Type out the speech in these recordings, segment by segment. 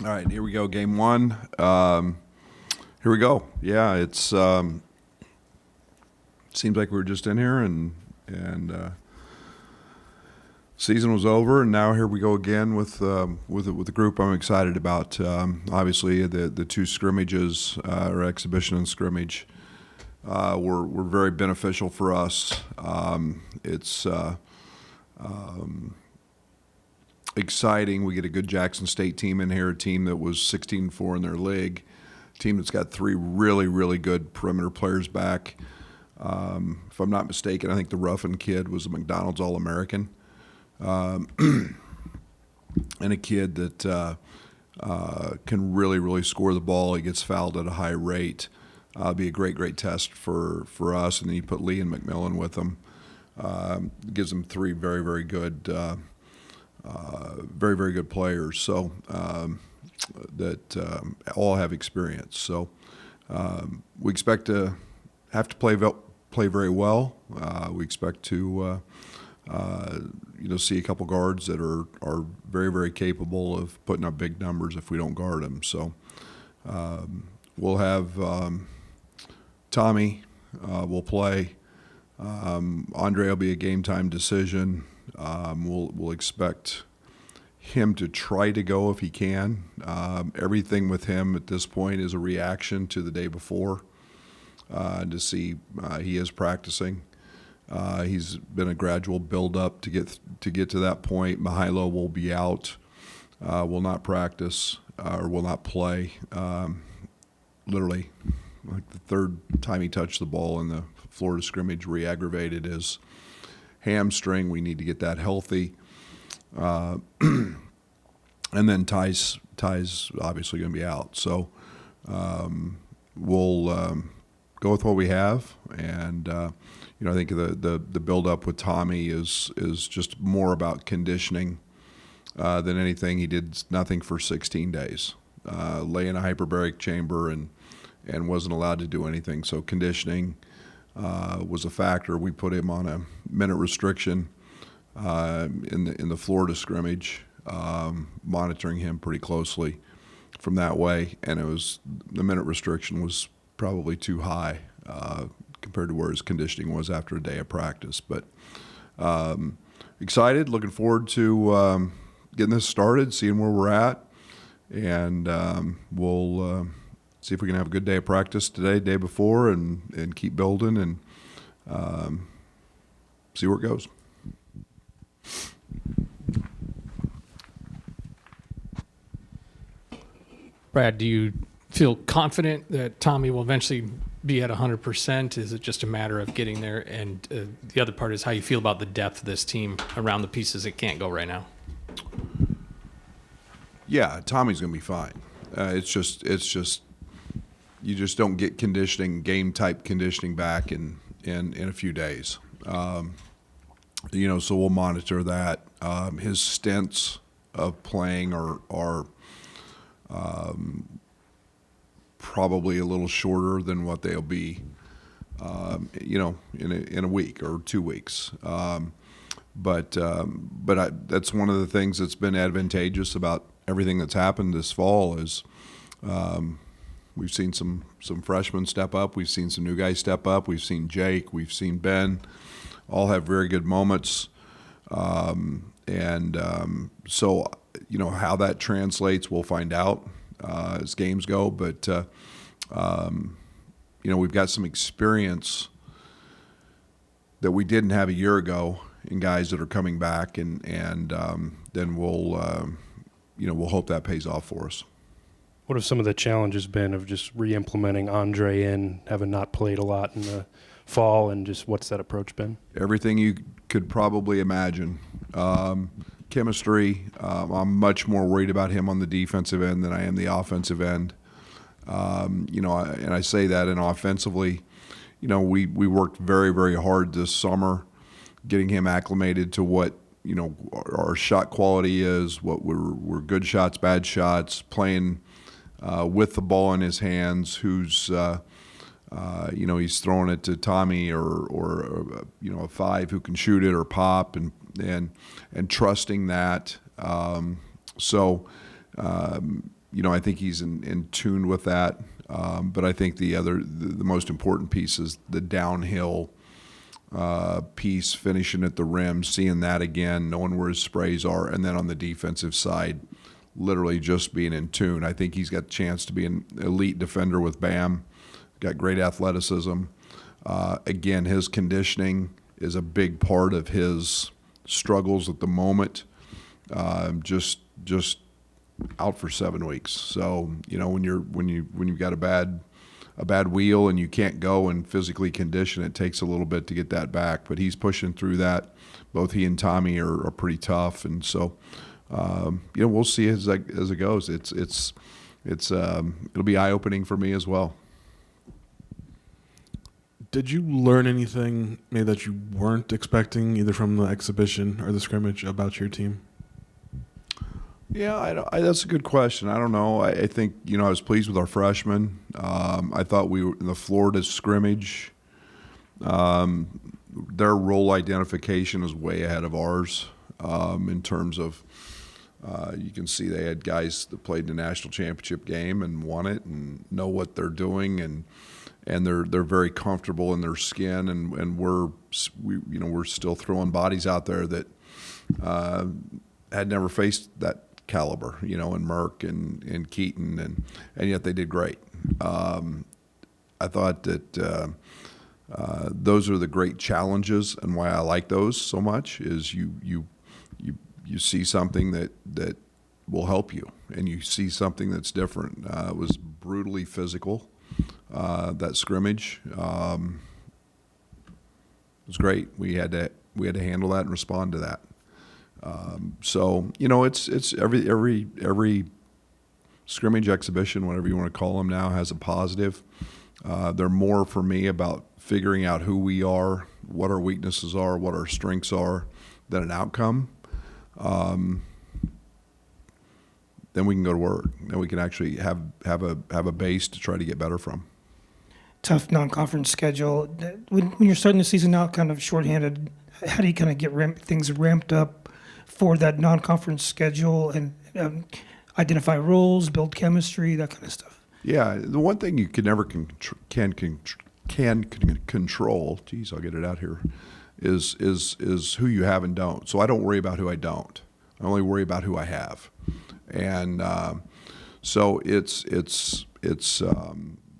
All right, here we go. Game one. Here we go. Yeah, it's seems like we were just in here and season was over, and now here we go again with the group I'm excited about. Obviously, the two scrimmages or exhibition and scrimmage were very beneficial for us. It's exciting. We get a good Jackson State team in here, a team that was 16-4 in their league, a team that's got three really, really good perimeter players back. If I'm not mistaken, I think the Ruffin kid was a McDonald's All-American, and a kid that can really, really score the ball. He gets fouled at a high rate. Be a great, great test for us. And then you put Lee and McMillan with them. Gives them three very, very good very, very good players, so that all have experience. So we expect to have to play very well. We expect to see a couple guards that are very, very capable of putting up big numbers if we don't guard them. So we'll have Tommy will play. Andre will be a game time decision. We'll expect him to try to go if he can. Everything with him at this point is a reaction to the day before to see he is practicing. He's been a gradual build-up to get to that point. Mihailo will be out, will not practice or will not play. Literally, like the third time he touched the ball in the Florida scrimmage, re-aggravated his hamstring. We need to get that healthy. And then Ty's obviously going to be out. So we'll go with what we have. And, I think the build-up with Tommy is just more about conditioning than anything. He did nothing for 16 days. Lay in a hyperbaric chamber and wasn't allowed to do anything. So conditioning was a factor. We put him on a minute restriction in the Florida scrimmage, monitoring him pretty closely from that way, and the minute restriction was probably too high compared to where his conditioning was after a day of practice. But excited, looking forward to getting this started, seeing where we're at, and we'll see if we can have a good day of practice today, day before, and keep building and see where it goes. Brad, do you feel confident that Tommy will eventually be at 100%? Is it just a matter of getting there? And the other part is how you feel about the depth of this team around the pieces that can't go right now. Yeah, Tommy's going to be fine. It's just you just don't get game type conditioning back in a few days. So we'll monitor that. His stints of playing are probably a little shorter than what they'll be, in a week or 2 weeks. But that's one of the things that's been advantageous about everything that's happened this fall is we've seen some freshmen step up. We've seen some new guys step up. We've seen Jake. We've seen Ben. All have very good moments. So how that translates, we'll find out as games go. But we've got some experience that we didn't have a year ago in guys that are coming back, and then we'll hope that pays off for us. What have some of the challenges been of just re-implementing Andre in, having not played a lot in the fall, and just what's that approach been? Everything you could probably imagine. Chemistry, I'm much more worried about him on the defensive end than I am the offensive end. And I say that, and offensively, we worked very, very hard this summer getting him acclimated to what our shot quality is, what we're good shots, bad shots, playing with the ball in his hands, who's he's throwing it to Tommy or a five who can shoot it or pop, and trusting that. I think he's in tune with that. But I think the most important piece is the downhill piece, finishing at the rim, seeing that again, knowing where his sprays are, and then on the defensive side, literally just being in tune. I think he's got a chance to be an elite defender with Bam. Got great athleticism. Again, his conditioning is a big part of his struggles at the moment. Just out for 7 weeks. So when you've got a bad wheel and you can't go and physically condition, it takes a little bit to get that back. But he's pushing through that. Both he and Tommy are pretty tough, and so we'll see as it goes. It'll be eye-opening for me as well. Did you learn anything maybe that you weren't expecting, either from the exhibition or the scrimmage, about your team? Yeah, that's a good question. I don't know. I think, I was pleased with our freshmen. I thought we were in the Florida scrimmage. Their role identification is way ahead of ours in terms of you can see they had guys that played in the national championship game and won it and know what they're doing, and they're very comfortable in their skin, and we're still throwing bodies out there that had never faced that caliber, in Merck and Keaton, and yet they did great. I thought that those are the great challenges, and why I like those so much is you see something that will help you, and you see something that's different. It was brutally physical. That scrimmage was great. We had to handle that and respond to that. So it's every scrimmage, exhibition, whatever you want to call them now, has a positive. They're more for me about figuring out who we are, what our weaknesses are, what our strengths are, than an outcome. Then we can go to work. Then we can actually have a base to try to get better from. Tough non-conference schedule. When you're starting the season out kind of shorthanded, how do you kind of get things ramped up for that non-conference schedule and identify roles, build chemistry, that kind of stuff? Yeah, the one thing you can never can control. Geez, I'll get it out here. Is who you have and don't. So I don't worry about who I don't. I only worry about who I have, and so it's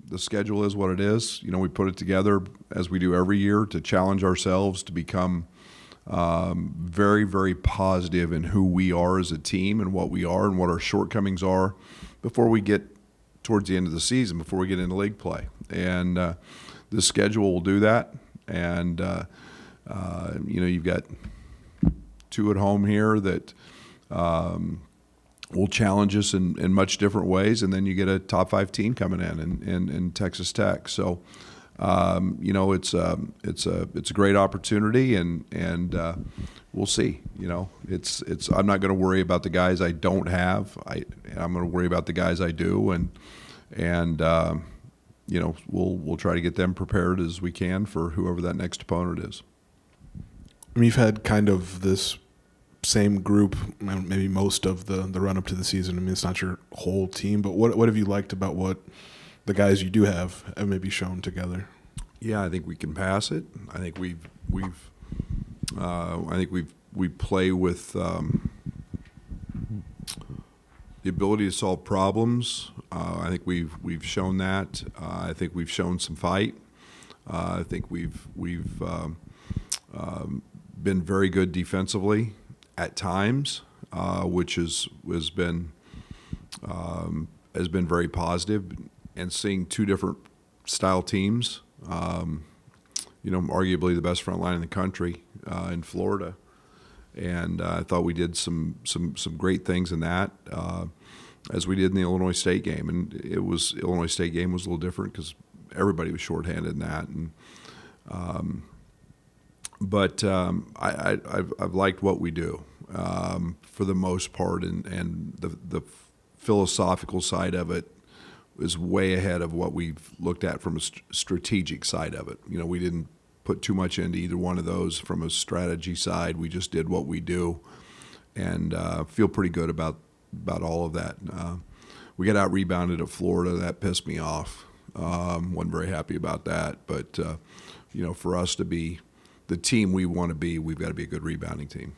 the schedule is what it is. We put it together as we do every year to challenge ourselves to become very, very positive in who we are as a team and what we are and what our shortcomings are before we get towards the end of the season, before we get into league play. And the schedule will do that. And you've got 2 at home here that will challenge us in much different ways, and then you get a top 5 team coming in Texas Tech. So, it's a great opportunity, and we'll see. I'm not going to worry about the guys I don't have. I'm going to worry about the guys I do, and we'll try to get them prepared as we can for whoever that next opponent is. You've had kind of this same group, maybe most of the run up to the season. It's not your whole team, but what have you liked about what the guys you do have maybe shown together? Yeah, I think we can pass it. I think we play with the ability to solve problems. I think we've shown that. I think we've shown some fight. I think we've been very good defensively at times, which has been very positive. And seeing 2 different style teams, arguably the best front line in the country in Florida, and I thought we did some great things in that, as we did in the Illinois State game. And Illinois State game was a little different because everybody was shorthanded in that, but I've liked what we do for the most part, and the philosophical side of it is way ahead of what we've looked at from a strategic side of it. We didn't put too much into either one of those from a strategy side. We just did what we do, and feel pretty good about all of that. we got out rebounded at Florida. That pissed me off. Wasn't very happy about that. But for us to be the team we want to be, we've got to be a good rebounding team.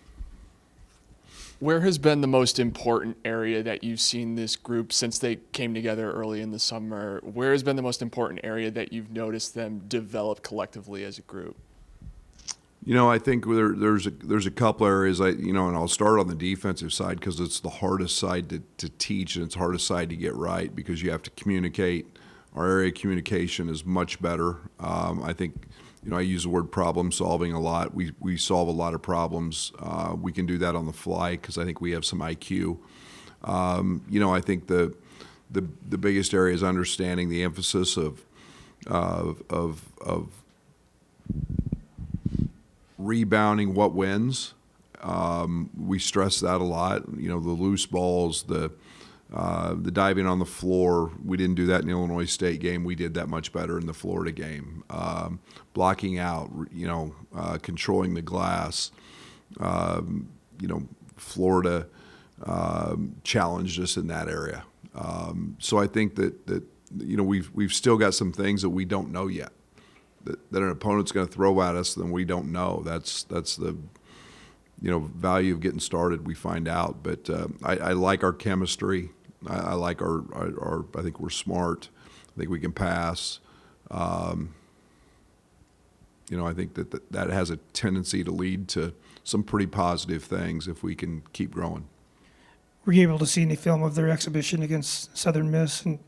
Where has been the most important area that you've seen this group since they came together early in the summer? Where has been the most important area that you've noticed them develop collectively as a group? I think there's a couple areas, and I'll start on the defensive side because it's the hardest side to teach and it's the hardest side to get right because you have to communicate. Our area of communication is much better. I think, I use the word problem solving a lot. We solve a lot of problems. We can do that on the fly because I think we have some IQ. I think the biggest area is understanding the emphasis of rebounding what wins. We stress that a lot. The loose balls, the diving on the floor. We didn't do that in the Illinois State game. We did that much better in the Florida game. Blocking out, controlling the glass. Florida challenged us in that area. So I think that we've still got some things that we don't know yet. That an opponent's going to throw at us, then we don't know. That's the value of getting started. We find out, but I like our chemistry. I like our. I think we're smart. I think we can pass. I think that has a tendency to lead to some pretty positive things if we can keep growing. Were you able to see any film of their exhibition against Southern Miss, and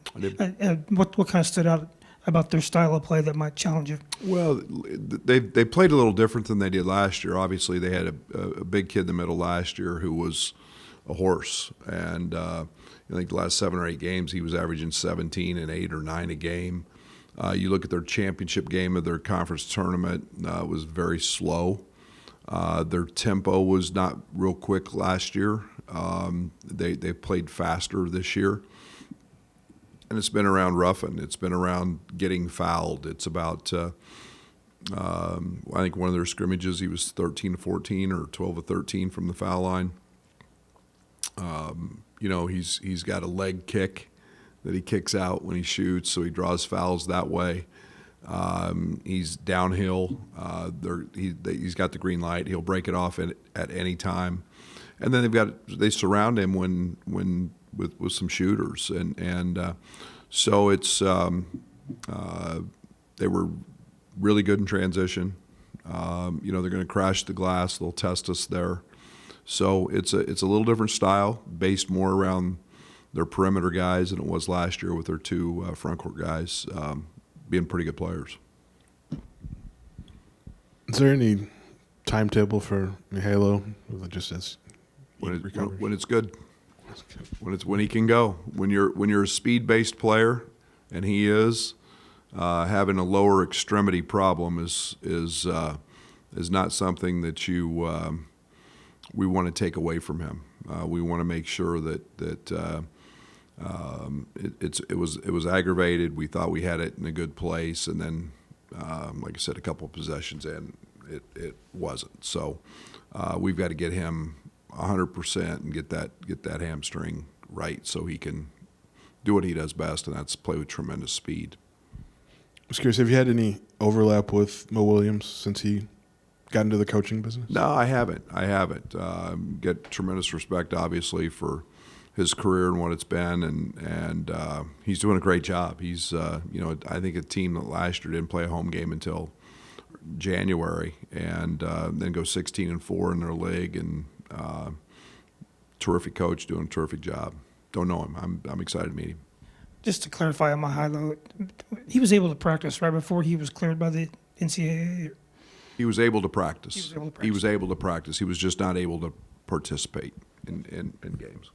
what kind of stood out about their style of play that might challenge you? Well, they played a little different than they did last year. Obviously, they had a big kid in the middle last year who was a horse, and I think the last 7 or 8 games he was averaging 17 and 8 or 9 a game. You look at their championship game of their conference tournament, it was very slow. Their tempo was not real quick last year. They played faster this year. And it's been around roughing. It's been around getting fouled. It's about, I think one of their scrimmages, he was 13-14 or 12-13 from the foul line. He's got a leg kick that he kicks out when he shoots, so he draws fouls that way. He's downhill. He's got the green light. He'll break it off at any time. And then they surround him when with some shooters, and so it's they were really good in transition. They're going to crash the glass. They'll test us there. So it's a little different style, based more around their perimeter guys than it was last year with their 2 front court guys being pretty good players. Is there any timetable for Halo? Just as when it's good. When he can go. When you're a speed-based player, and he is, having a lower extremity problem is not something that we want to take away from him. We want to make sure that it was aggravated. We thought we had it in a good place, and then, like I said, a couple of possessions in, it wasn't. So we've got to get him 100% and get that hamstring right so he can do what he does best, and that's play with tremendous speed. I was curious, have you had any overlap with Mo Williams since he got into the coaching business? No, I haven't. Get tremendous respect, obviously, for his career and what it's been, and he's doing a great job. He's, I think a team that last year didn't play a home game until January, and then go 16-4 in their league, and terrific coach doing a terrific job. Don't know him. I'm excited to meet him. Just to clarify on my high-low, he was able to practice right before he was cleared by the NCAA? He was able to practice. He was able to practice. He was just not able to participate in games.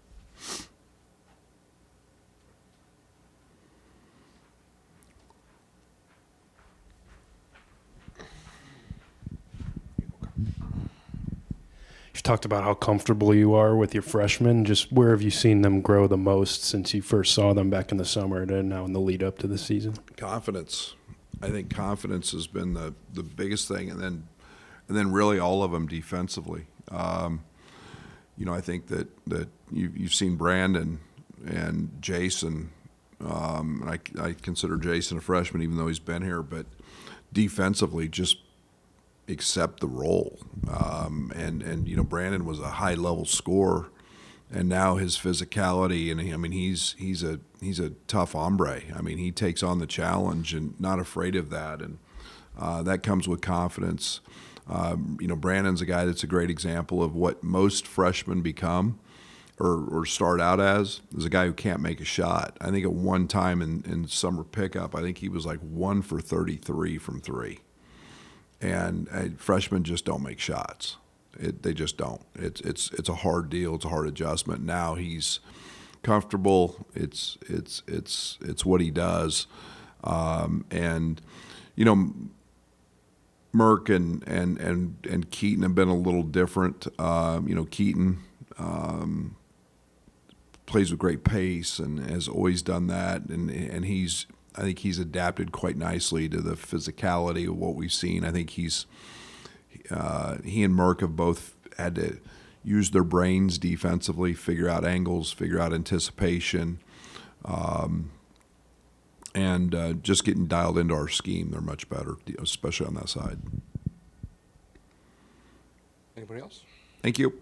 You've talked about how comfortable you are with your freshmen. Just where have you seen them grow the most since you first saw them back in the summer and now in the lead up to the season? Confidence. I think confidence has been the biggest thing, and then really all of them defensively. I think that you've seen Brandon and Jason. And I consider Jason a freshman, even though he's been here, but defensively just accept the role. And you know, Brandon was a high level scorer, and now his physicality, and I mean he's a tough hombre. I mean, he takes on the challenge and not afraid of that, and that comes with confidence. You know, Brandon's a guy that's a great example of what most freshmen become or start out as a guy who can't make a shot. I think at one time in summer pickup, I think he was like 1 for 33 from three. And freshmen just don't make shots. They just don't. It's a hard deal. It's a hard adjustment. Now he's comfortable. It's what he does. And you know, Merck and Keaton have been a little different. You know, Keaton plays with great pace and has always done that, and I think he's adapted quite nicely to the physicality of what we've seen. I think he and Merck have both had to use their brains defensively, figure out angles, figure out anticipation, and just getting dialed into our scheme. They're much better, especially on that side. Anybody else? Thank you.